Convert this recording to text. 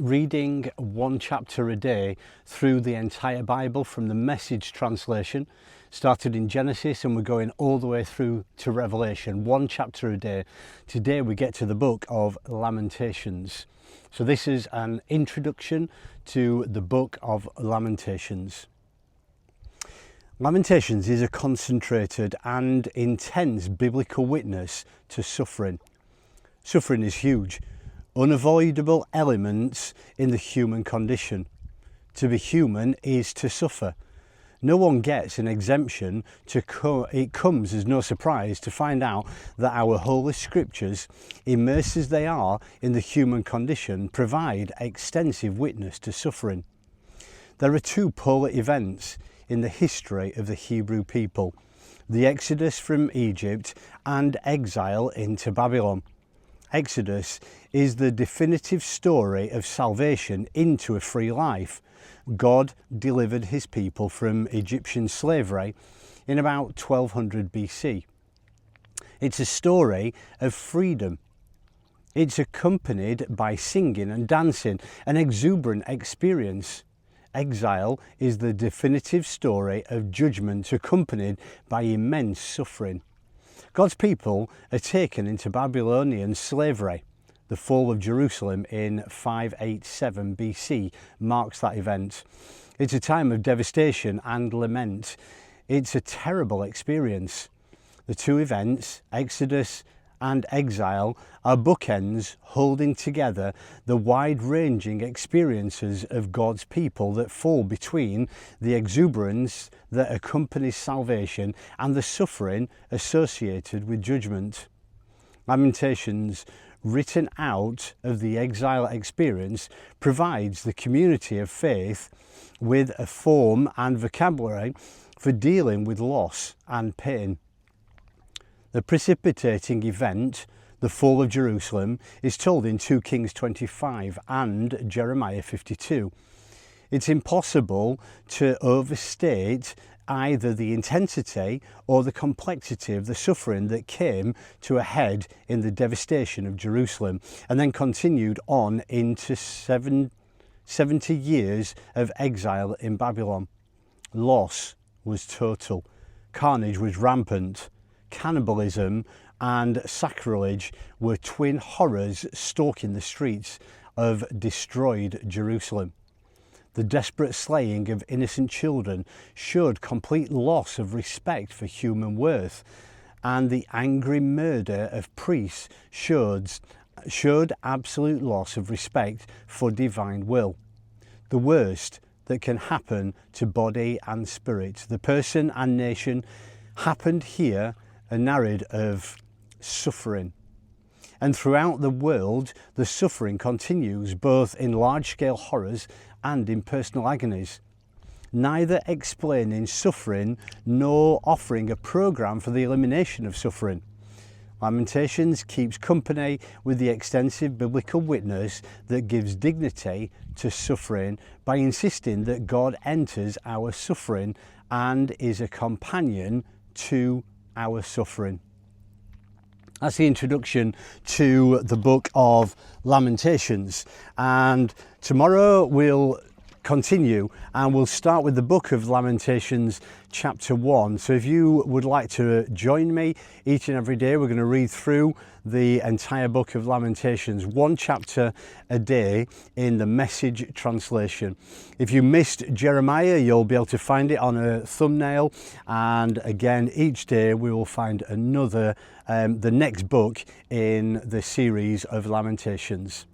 reading one chapter a day through the entire Bible from the Message translation. Started in Genesis and we're going all the way through to Revelation, one chapter a day. Today we get to the book of Lamentations. So this is an introduction to the book of Lamentations. Lamentations is a concentrated and intense biblical witness to suffering. Suffering is huge, unavoidable elements in the human condition. To be human is to suffer. No one gets an exemption. It comes as no surprise to find out that our holy scriptures, immersed as they are in the human condition, provide extensive witness to suffering. There are two polar events in the history of the Hebrew people: the Exodus from Egypt and exile into Babylon. Exodus is the definitive story of salvation into a free life. God delivered his people from Egyptian slavery in about 1200 BC. It's a story of freedom. It's accompanied by singing and dancing, an exuberant experience. Exile is the definitive story of judgment accompanied by immense suffering. God's people are taken into Babylonian slavery. The fall of Jerusalem in 587 BC marks that event. It's a time of devastation and lament. It's a terrible experience. The two events, Exodus and exile, are bookends holding together the wide-ranging experiences of God's people that fall between the exuberance that accompanies salvation and the suffering associated with judgment. Lamentations, written out of the exile experience, provides the community of faith with a form and vocabulary for dealing with loss and pain. The precipitating event, the fall of Jerusalem, is told in 2 Kings 25 and Jeremiah 52. It's impossible to overstate either the intensity or the complexity of the suffering that came to a head in the devastation of Jerusalem and then continued on into 70 years of exile in Babylon. Loss was total. Carnage was rampant. Cannibalism and sacrilege were twin horrors stalking the streets of destroyed Jerusalem. The desperate slaying of innocent children showed complete loss of respect for human worth, and the angry murder of priests showed absolute loss of respect for divine will. The worst that can happen to body and spirit, the person and nation, happened here, a narrative of suffering. And throughout the world, the suffering continues, both in large-scale horrors and in personal agonies, neither explaining suffering nor offering a program for the elimination of suffering. Lamentations keeps company with the extensive biblical witness that gives dignity to suffering by insisting that God enters our suffering and is a companion to our suffering. That's the introduction to the book of Lamentations, and tomorrow we'll continue and we'll start with the book of Lamentations chapter 1. So if you would like to join me each and every day, we're going to read through the entire book of Lamentations, one chapter a day in the Message translation. If you missed Jeremiah, you'll be able to find it on a thumbnail, and again each day we will find another the next book in the series of Lamentations.